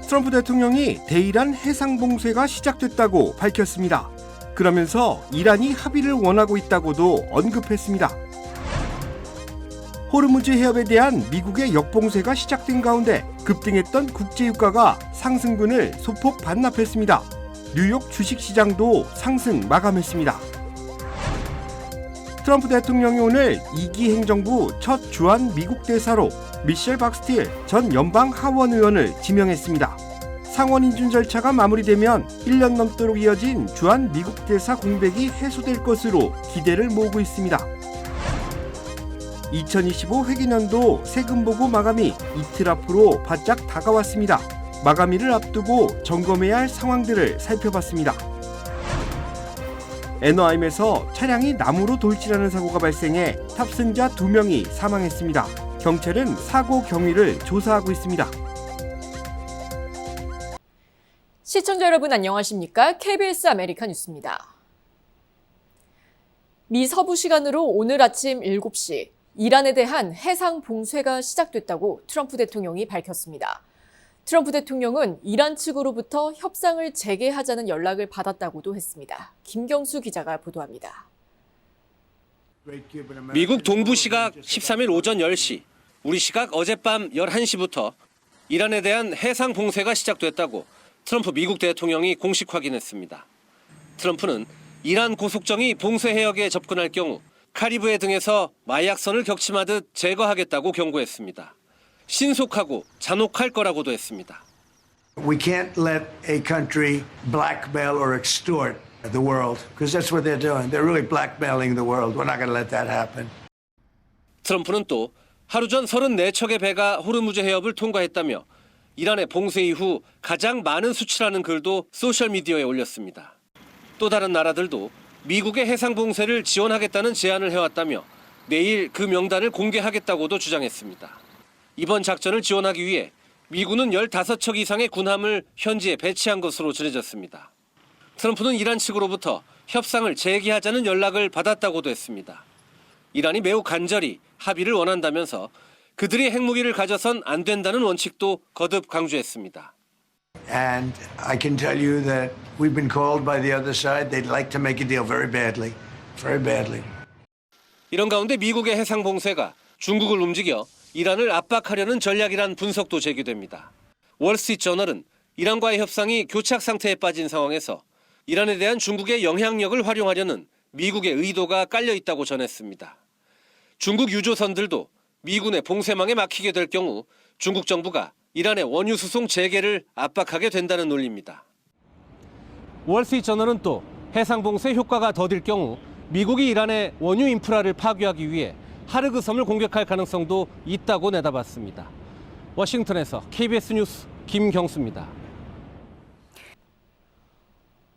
트럼프 대통령이 대이란 해상봉쇄가 시작됐다고 밝혔습니다. 그러면서 이란이 합의를 원하고 있다고도 언급했습니다. 호르무즈 해협에 대한 미국의 역봉쇄가 시작된 가운데 급등했던 국제유가가 상승분을 소폭 반납했습니다. 뉴욕 주식시장도 상승 마감했습니다. 트럼프 대통령이 오늘 2기 행정부 첫 주한 미국 대사로 미셸 박스틸 전 연방 하원 의원을 지명했습니다. 상원 인준 절차가 마무리되면 1년 넘도록 이어진 주한 미국 대사 공백이 해소될 것으로 기대를 모으고 있습니다. 2025 회계년도 세금 보고 마감이 이틀 앞으로 바짝 다가왔습니다. 마감일을 앞두고 점검해야 할 상황들을 살펴봤습니다. 애너하임에서 차량이 나무로 돌진하는 사고가 발생해 탑승자 2명이 사망했습니다. 경찰은 사고 경위를 조사하고 있습니다. 시청자 여러분 안녕하십니까? KBS 아메리카 뉴스입니다. 미 서부 시간으로 오늘 아침 7시 이란에 대한 해상 봉쇄가 시작됐다고 트럼프 대통령이 밝혔습니다. 트럼프 대통령은 이란 측으로부터 협상을 재개하자는 연락을 받았다고도 했습니다. 김경수 기자가 보도합니다. 미국 동부 시각 13일 오전 10시, 우리 시각 어젯밤 11시부터 이란에 대한 해상 봉쇄가 시작됐다고 트럼프 미국 대통령이 공식 확인했습니다. 트럼프는 이란 고속정이 봉쇄 해역에 접근할 경우 카리브해 등에서 마약선을 격침하듯 제거하겠다고 경고했습니다. 신속하고 잔혹할 거라고도 했습니다. We can't let a country blackmail or extort the world, because that's what they're doing. They're really blackmailing the world. We're not going to let that happen. 트럼프는 또 하루 전 34척의 배가 호르무즈 해협을 통과했다며 이란의 봉쇄 이후 가장 많은 수치라는 글도 소셜미디어에 올렸습니다. 또 다른 나라들도 미국의 해상 봉쇄를 지원하겠다는 제안을 해왔다며 내일 그 명단을 공개하겠다고도 주장했습니다. 이번 작전을 지원하기 위해 미군은 15척 이상의 군함을 현지에 배치한 것으로 전해졌습니다. 트럼프는 이란 측으로부터 협상을 재개하자는 연락을 받았다고도 했습니다. 이란이 매우 간절히 합의를 원한다면서 그들이 핵무기를 가져선 안 된다는 원칙도 거듭 강조했습니다. And I can tell you that we've been called by the other side. They'd like to make a deal very badly. Very badly. 이런 가운데 미국의 해상 봉쇄가 중국을 움직여 이란을 압박하려는 전략이란 분석도 제기됩니다. 월스트리트저널은 이란과의 협상이 교착 상태에 빠진 상황에서 이란에 대한 중국의 영향력을 활용하려는 미국의 의도가 깔려 있다고 전했습니다. 중국 유조선들도 미군의 봉쇄망에 막히게 될 경우 중국 정부가 이란의 원유 수송 재개를 압박하게 된다는 논리입니다. 월스트리트저널은 또 해상 봉쇄 효과가 더딜 경우 미국이 이란의 원유 인프라를 파괴하기 위해 하르그 섬을 공격할 가능성도 있다고 내다봤습니다. 워싱턴에서 KBS 뉴스 김경수입니다.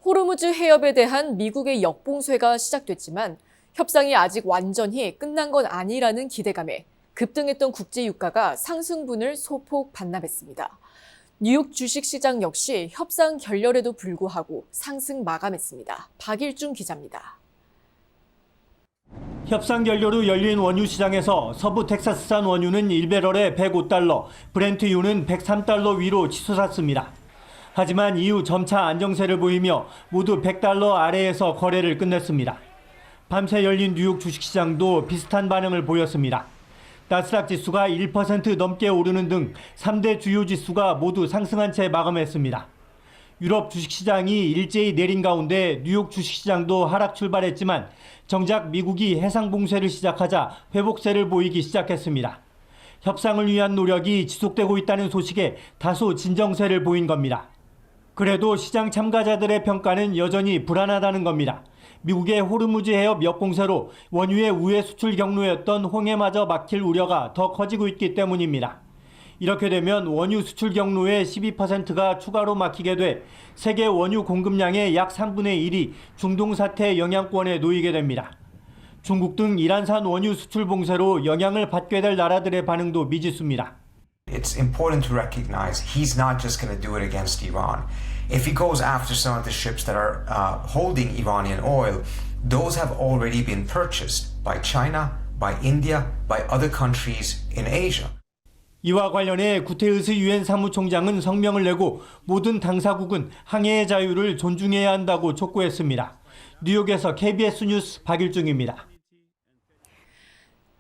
호르무즈 해협에 대한 미국의 역봉쇄가 시작됐지만 협상이 아직 완전히 끝난 건 아니라는 기대감에 급등했던 국제유가가 상승분을 소폭 반납했습니다. 뉴욕 주식시장 역시 협상 결렬에도 불구하고 상승 마감했습니다. 박일중 기자입니다. 협상 결렬 후 열린 원유 시장에서 서부 텍사스산 원유는 1배럴에 105달러, 브렌트유는 103달러 위로 치솟았습니다. 하지만 이후 점차 안정세를 보이며 모두 100달러 아래에서 거래를 끝냈습니다. 밤새 열린 뉴욕 주식시장도 비슷한 반응을 보였습니다. 나스닥 지수가 1% 넘게 오르는 등 3대 주요 지수가 모두 상승한 채 마감했습니다. 유럽 주식시장이 일제히 내린 가운데 뉴욕 주식시장도 하락 출발했지만 정작 미국이 해상 봉쇄를 시작하자 회복세를 보이기 시작했습니다. 협상을 위한 노력이 지속되고 있다는 소식에 다소 진정세를 보인 겁니다. 그래도 시장 참가자들의 평가는 여전히 불안하다는 겁니다. 미국의 호르무즈 해협 역봉쇄로 원유의 우회 수출 경로였던 홍해마저 막힐 우려가 더 커지고 있기 때문입니다. 이렇게 되면 원유 수출 경로의 12%가 추가로 막히게 돼 세계 원유 공급량의 약 3분의 1이 중동 사태 영향권에 놓이게 됩니다. 중국 등 이란산 원유 수출 봉쇄로 영향을 받게 될 나라들의 반응도 미지수입니다. It's important to recognize he's not just going to do it against Iran. If he goes after some of the ships that are holding Iranian oil, those have already been purchased by China, by India, by other countries in Asia. 이와 관련해 구테르스 유엔 사무총장은 성명을 내고 모든 당사국은 항해의 자유를 존중해야 한다고 촉구했습니다. 뉴욕에서 KBS 뉴스 박일중입니다.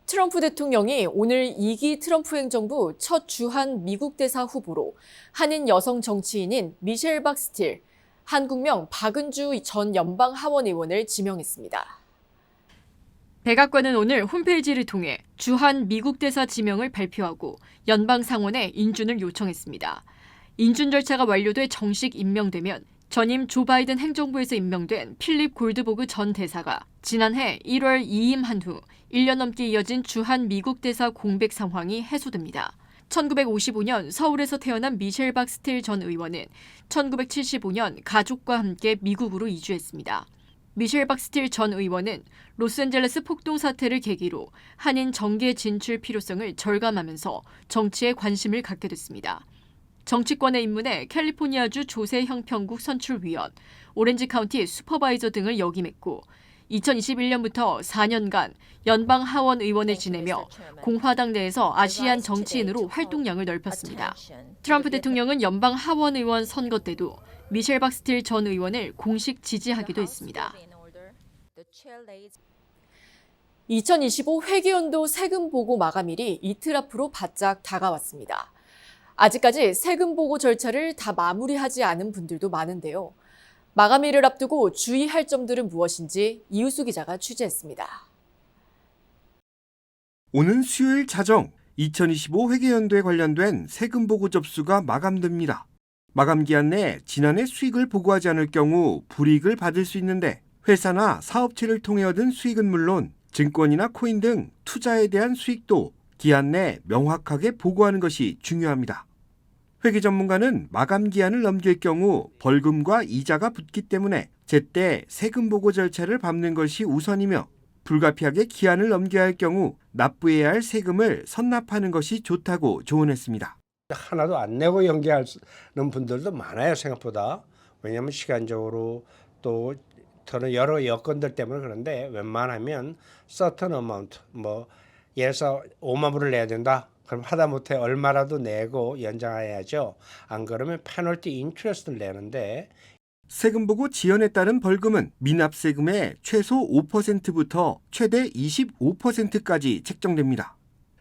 트럼프 대통령이 오늘 2기 트럼프 행정부 첫 주한 미국 대사 후보로 한인 여성 정치인인 미셸 박스틸, 한국명 박은주 전 연방 하원 의원을 지명했습니다. 백악관은 오늘 홈페이지를 통해 주한 미국 대사 지명을 발표하고 연방 상원에 인준을 요청했습니다. 인준 절차가 완료돼 정식 임명되면 전임 조 바이든 행정부에서 임명된 필립 골드보그 전 대사가 지난해 1월 이임한 후 1년 넘게 이어진 주한 미국 대사 공백 상황이 해소됩니다. 1955년 서울에서 태어난 미셸 박스틸 전 의원은 1975년 가족과 함께 미국으로 이주했습니다. 미셸 박스틸 전 의원은 로스앤젤레스 폭동 사태를 계기로 한인 정계 진출 필요성을 절감하면서 정치에 관심을 갖게 됐습니다. 정치권에 입문해 캘리포니아주 조세형평국 선출위원, 오렌지 카운티 슈퍼바이저 등을 역임했고 2021년부터 4년간 연방 하원 의원을 지내며 공화당 내에서 아시안 정치인으로 활동량을 넓혔습니다. 트럼프 대통령은 연방 하원 의원 선거 때도 미셸 박스틸 전 의원을 공식 지지하기도 했습니다. 2025 회계연도 세금 보고 마감일이 이틀 앞으로 바짝 다가왔습니다. 아직까지 세금 보고 절차를 다 마무리하지 않은 분들도 많은데요. 마감일을 앞두고 주의할 점들은 무엇인지 이우수 기자가 취재했습니다. 오는 수요일 자정 2025 회계연도에 관련된 세금 보고 접수가 마감됩니다. 마감 기한 내 지난해 수익을 보고하지 않을 경우 불이익을 받을 수 있는데 회사나 사업체를 통해 얻은 수익은 물론 증권이나 코인 등 투자에 대한 수익도 기한 내 명확하게 보고하는 것이 중요합니다. 회계 전문가는 마감 기한을 넘길 경우 벌금과 이자가 붙기 때문에 제때 세금 보고 절차를 밟는 것이 우선이며 불가피하게 기한을 넘겨야 할 경우 납부해야 할 세금을 선납하는 것이 좋다고 조언했습니다. 하나도 안 내고 연기하는 분들도 많아요, 생각보다. 왜냐하면 시간적으로 또 저는 여러 여건들 때문에 그런데 웬만하면 certain amount, 예를 들어서 5만 불을 내야 된다. 그럼 하다못해 얼마라도 내고 연장해야죠. 안 그러면 페널티 인트레스트를 내는데 세금 보고 지연에 따른 벌금은 미납세금의 최소 5%부터 최대 25%까지 책정됩니다.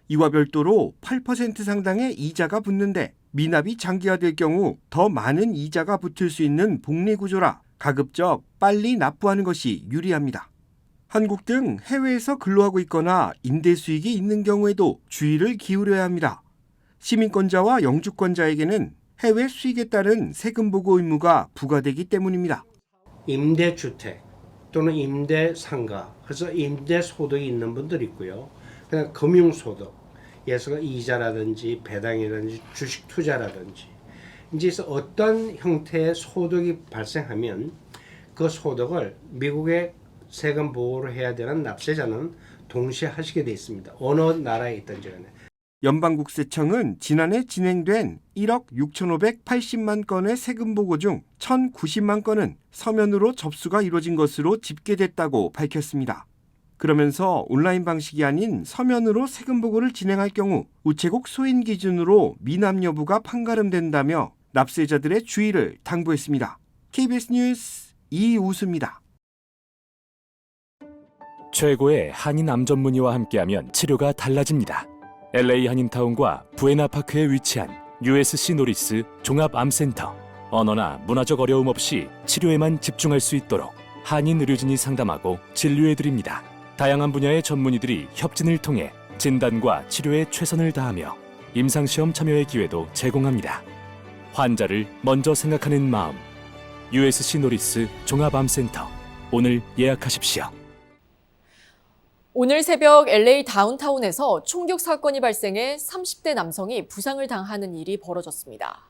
이와 별도로 8% 상당의 이자가 붙는데 미납이 장기화될 경우 더 많은 이자가 붙을 수 있는 복리 구조라 가급적 빨리 납부하는 것이 유리합니다. 한국 등 해외에서 근로하고 있거나 임대 수익이 있는 경우에도 주의를 기울여야 합니다. 시민권자와 영주권자에게는 해외 수익에 따른 세금 보고 의무가 부과되기 때문입니다. 임대주택 또는 임대상가, 그래서 임대소득이 있는 분들이 있고요. 그냥 금융소득, 예를 들어서 이자라든지 배당이라든지 주식 투자라든지 이제 어떤 형태의 소득이 발생하면 그 소득을 미국의 세금 보고를 해야 되는 납세자는 동시에 하시게 돼 있습니다. 어느 나라에 있든지 간에. 연방국세청은 지난해 진행된 1억 6,580만 건의 세금 보고 중 1,090만 건은 서면으로 접수가 이루어진 것으로 집계됐다고 밝혔습니다. 그러면서 온라인 방식이 아닌 서면으로 세금 보고를 진행할 경우 우체국 소인 기준으로 미납 여부가 판가름된다며 납세자들의 주의를 당부했습니다. KBS 뉴스 이우수입니다. 최고의 한인 암 전문의와 함께하면 치료가 달라집니다. LA 한인타운과 부에나파크에 위치한 USC 노리스 종합암센터. 언어나 문화적 어려움 없이 치료에만 집중할 수 있도록 한인 의료진이 상담하고 진료해드립니다. 다양한 분야의 전문의들이 협진을 통해 진단과 치료에 최선을 다하며 임상시험 참여의 기회도 제공합니다. 환자를 먼저 생각하는 마음. USC 노리스 종합암센터. 오늘 예약하십시오. 오늘 새벽 LA 다운타운에서 총격 사건이 발생해 30대 남성이 부상을 당하는 일이 벌어졌습니다.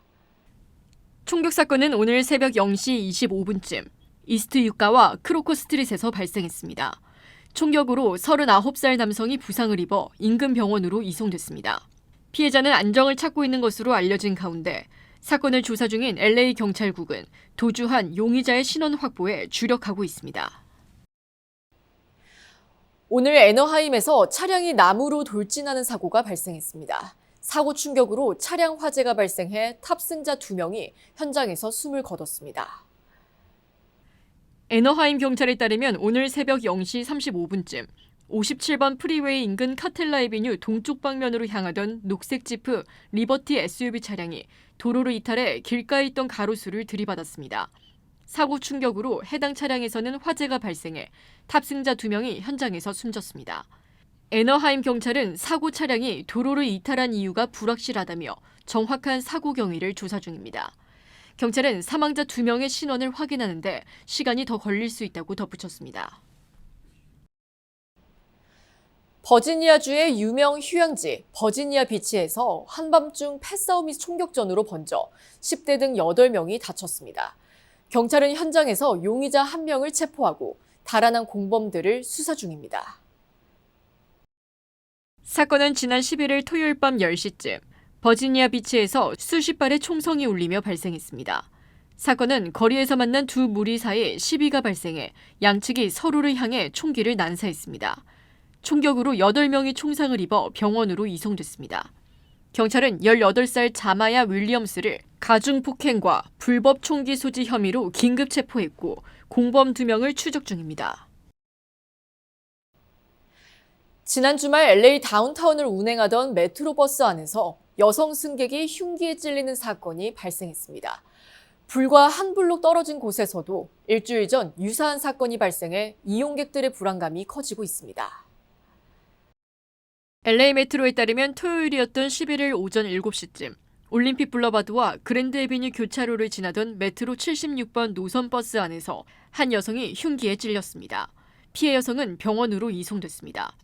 총격 사건은 오늘 새벽 0시 25분쯤 이스트 유가와 크로커 스트릿에서 발생했습니다. 총격으로 39살 남성이 부상을 입어 인근 병원으로 이송됐습니다. 피해자는 안정을 찾고 있는 것으로 알려진 가운데 사건을 조사 중인 LA 경찰국은 도주한 용의자의 신원 확보에 주력하고 있습니다. 오늘 애너하임에서 차량이 나무로 돌진하는 사고가 발생했습니다. 사고 충격으로 차량 화재가 발생해 탑승자 2명이 현장에서 숨을 거뒀습니다. 애너하임 경찰에 따르면 오늘 새벽 0시 35분쯤 57번 프리웨이 인근 카텔라 에비뉴 동쪽 방면으로 향하던 녹색 지프 리버티 SUV 차량이 도로를 이탈해 길가에 있던 가로수를 들이받았습니다. 사고 충격으로 해당 차량에서는 화재가 발생해 탑승자 2명이 현장에서 숨졌습니다. 애너하임 경찰은 사고 차량이 도로를 이탈한 이유가 불확실하다며 정확한 사고 경위를 조사 중입니다. 경찰은 사망자 2명의 신원을 확인하는데 시간이 더 걸릴 수 있다고 덧붙였습니다. 버지니아주의 유명 휴양지 버지니아 비치에서 한밤중 패싸움이 총격전으로 번져 10대 등 8명이 다쳤습니다. 경찰은 현장에서 용의자 1명을 체포하고 달아난 공범들을 수사 중입니다. 사건은 지난 11일 토요일 밤 10시쯤 버지니아 비치에서 수십 발의 총성이 울리며 발생했습니다. 사건은 거리에서 만난 두 무리 사이 시비가 발생해 양측이 서로를 향해 총기를 난사했습니다. 총격으로 8명이 총상을 입어 병원으로 이송됐습니다. 경찰은 18살 자마야 윌리엄스를 가중폭행과 불법 총기 소지 혐의로 긴급 체포했고 공범 2명을 추적 중입니다. 지난 주말 LA 다운타운을 운행하던 메트로버스 안에서 여성 승객이 흉기에 찔리는 사건이 발생했습니다. 불과 한 블록 떨어진 곳에서도 일주일 전 유사한 사건이 발생해 이용객들의 불안감이 커지고 있습니다. LA 메트로에 따르면 토요일이었던 11일 오전 7시쯤 올림픽 블러바드와 그랜드 에비뉴 교차로를 지나던 메트로 76번 노선 버스 안에서 한 여성이 흉기에 찔렸습니다. 피해 여성은 병원으로 이송됐습니다.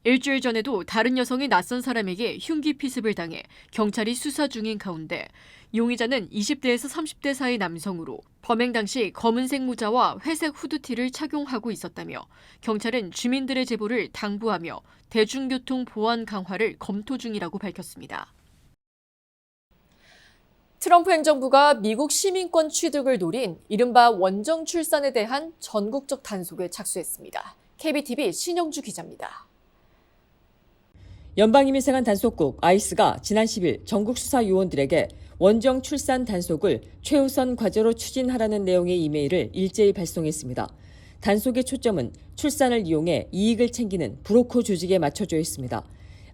일주일 전에도 다른 여성이 낯선 사람에게 흉기 피습을 당해 경찰이 수사 중인 가운데 용의자는 20대에서 30대 사이 남성으로 범행 당시 검은색 모자와 회색 후드티를 착용하고 있었다며 경찰은 주민들의 제보를 당부하며 대중교통 보안 강화를 검토 중이라고 밝혔습니다. 트럼프 행정부가 미국 시민권 취득을 노린 이른바 원정 출산에 대한 전국적 단속에 착수했습니다. KBTV 신영주 기자입니다. 연방이민생활 단속국 아이스가 지난 10일 전국 수사 요원들에게 원정 출산 단속을 최우선 과제로 추진하라는 내용의 이메일을 일제히 발송했습니다. 단속의 초점은 출산을 이용해 이익을 챙기는 브로커 조직에 맞춰져 있습니다.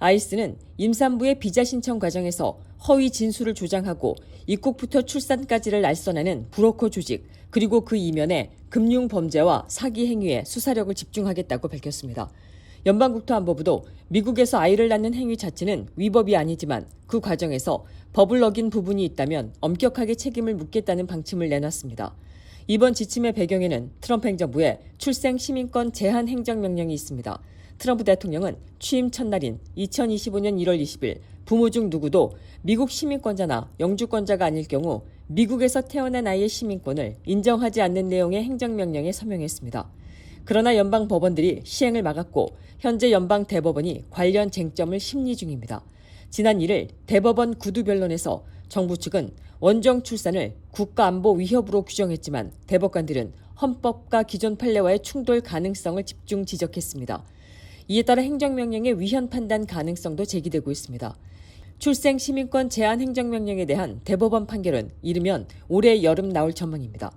아이스는 임산부의 비자 신청 과정에서 허위 진술을 조장하고 입국부터 출산까지를 알선하는 브로커 조직, 그리고 그 이면에 금융 범죄와 사기 행위에 수사력을 집중하겠다고 밝혔습니다. 연방국토안보부도 미국에서 아이를 낳는 행위 자체는 위법이 아니지만 그 과정에서 법을 어긴 부분이 있다면 엄격하게 책임을 묻겠다는 방침을 내놨습니다. 이번 지침의 배경에는 트럼프 행정부의 출생 시민권 제한 행정명령이 있습니다. 트럼프 대통령은 취임 첫날인 2025년 1월 20일 부모 중 누구도 미국 시민권자나 영주권자가 아닐 경우 미국에서 태어난 아이의 시민권을 인정하지 않는 내용의 행정명령에 서명했습니다. 그러나 연방 법원들이 시행을 막았고 현재 연방 대법원이 관련 쟁점을 심리 중입니다. 지난 1일 대법원 구두변론에서 정부 측은 원정 출산을 국가안보 위협으로 규정했지만 대법관들은 헌법과 기존 판례와의 충돌 가능성을 집중 지적했습니다. 이에 따라 행정명령의 위헌 판단 가능성도 제기되고 있습니다. 출생 시민권 제한 행정명령에 대한 대법원 판결은 이르면 올해 여름 나올 전망입니다.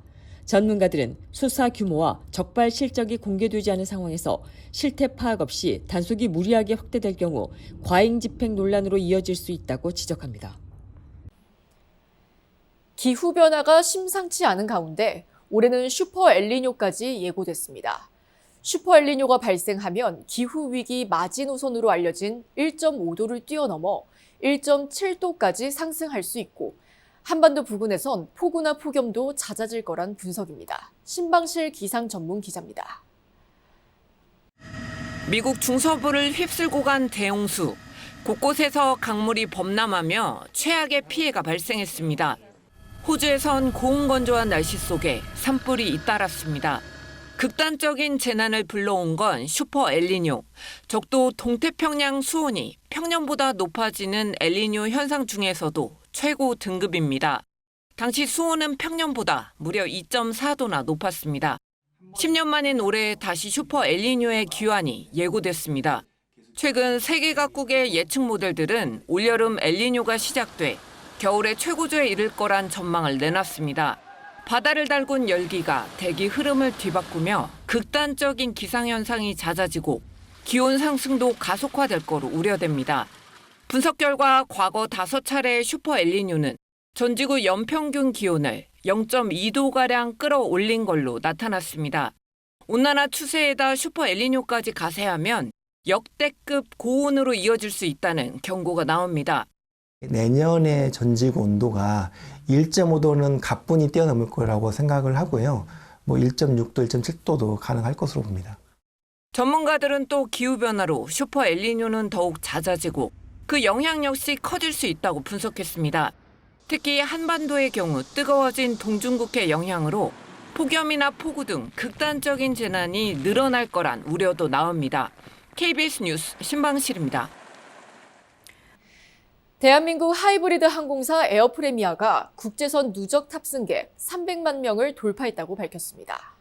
전문가들은 수사 규모와 적발 실적이 공개되지 않은 상황에서 실태 파악 없이 단속이 무리하게 확대될 경우 과잉 집행 논란으로 이어질 수 있다고 지적합니다. 기후변화가 심상치 않은 가운데 올해는 슈퍼 엘니뇨까지 예고됐습니다. 슈퍼 엘니뇨가 발생하면 기후위기 마지노선으로 알려진 1.5도를 뛰어넘어 1.7도까지 상승할 수 있고 한반도 부근에선 폭우나 폭염도 잦아질 거란 분석입니다. 신방실 기상 전문 기자입니다. 미국 중서부를 휩쓸고 간 대홍수. 곳곳에서 강물이 범람하며 최악의 피해가 발생했습니다. 호주에선 고온건조한 날씨 속에 산불이 잇따랐습니다. 극단적인 재난을 불러온 건 슈퍼 엘니뇨. 적도 동태평양 수온이 평년보다 높아지는 엘니뇨 현상 중에서도 최고 등급입니다. 당시 수온은 평년보다 무려 2.4도나 높았습니다. 10년 만인 올해 다시 슈퍼 엘니뇨의 기환이 예고됐습니다. 최근 세계 각국의 예측 모델들은 올여름 엘니뇨가 시작돼 겨울에 최고조에 이를 거란 전망을 내놨습니다. 바다를 달군 열기가 대기 흐름을 뒤바꾸며 극단적인 기상현상이 잦아지고 기온 상승도 가속화될 거로 우려됩니다. 분석 결과 과거 5차례의 슈퍼 엘니뇨는 전 지구 연평균 기온을 0.2도가량 끌어올린 걸로 나타났습니다. 온난화 추세에다 슈퍼 엘니뇨까지 가세하면 역대급 고온으로 이어질 수 있다는 경고가 나옵니다. 내년의 전지구 온도가 1.5도는 가뿐히 뛰어넘을 거라고 생각을 하고요. 1.6도, 1.7도도 가능할 것으로 봅니다. 전문가들은 또 기후변화로 슈퍼 엘니뇨는 더욱 잦아지고 그 영향 역시 커질 수 있다고 분석했습니다. 특히 한반도의 경우 뜨거워진 동중국해 영향으로 폭염이나 폭우 등 극단적인 재난이 늘어날 거란 우려도 나옵니다. KBS 뉴스 신방실입니다. 대한민국 하이브리드 항공사 에어프레미아가 국제선 누적 탑승객 300만 명을 돌파했다고 밝혔습니다.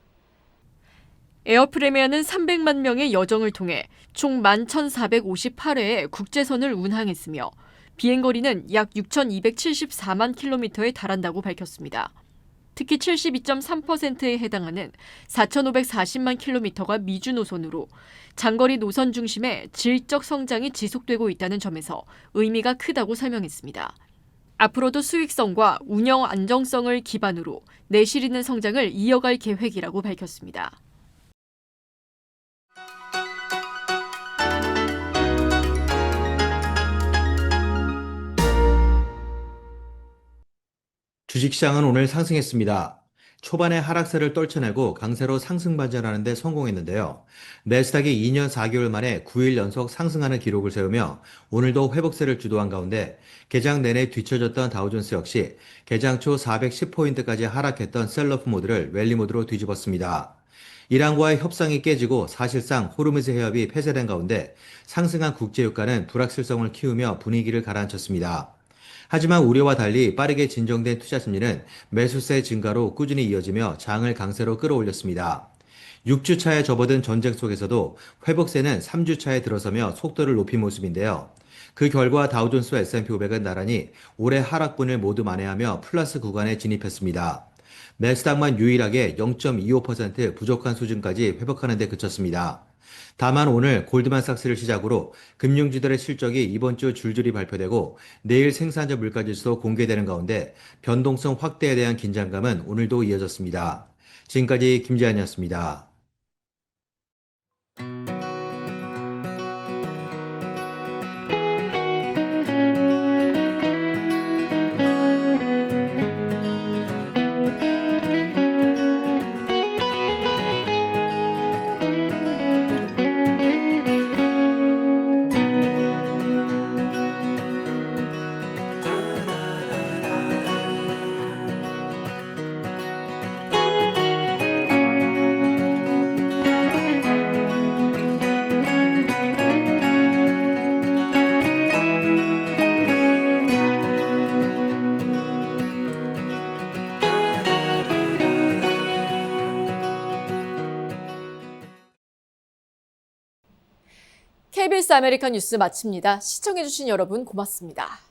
에어프레미아는 300만 명의 여정을 통해 총 11,458회의 국제선을 운항했으며 비행거리는 약 6,274만 킬로미터에 달한다고 밝혔습니다. 특히 72.3%에 해당하는 4,540만 킬로미터가 미주 노선으로 장거리 노선 중심의 질적 성장이 지속되고 있다는 점에서 의미가 크다고 설명했습니다. 앞으로도 수익성과 운영 안정성을 기반으로 내실 있는 성장을 이어갈 계획이라고 밝혔습니다. 주식시장은 오늘 상승했습니다. 초반에 하락세를 떨쳐내고 강세로 상승 반전하는 데 성공했는데요. 내스닥이 2년 4개월 만에 9일 연속 상승하는 기록을 세우며 오늘도 회복세를 주도한 가운데 개장 내내 뒤처졌던 다우존스 역시 개장 초 410포인트까지 하락했던 셀러프 모드를 랠리 모드로 뒤집었습니다. 이란과의 협상이 깨지고 사실상 호르무즈 해협이 폐쇄된 가운데 상승한 국제유가는 불확실성을 키우며 분위기를 가라앉혔습니다. 하지만 우려와 달리 빠르게 진정된 투자 심리는 매수세 증가로 꾸준히 이어지며 장을 강세로 끌어올렸습니다. 6주차에 접어든 전쟁 속에서도 회복세는 3주차에 들어서며 속도를 높인 모습인데요. 그 결과 다우존스와 S&P 500은 나란히 올해 하락분을 모두 만회하며 플러스 구간에 진입했습니다. 내스닥만 유일하게 0.25% 부족한 수준까지 회복하는 데 그쳤습니다. 다만 오늘 골드만삭스를 시작으로 금융주들의 실적이 이번 주 줄줄이 발표되고 내일 생산자 물가지수도 공개되는 가운데 변동성 확대에 대한 긴장감은 오늘도 이어졌습니다. 지금까지 김재한이었습니다. KBS 아메리칸 뉴스 마칩니다. 시청해주신 여러분 고맙습니다.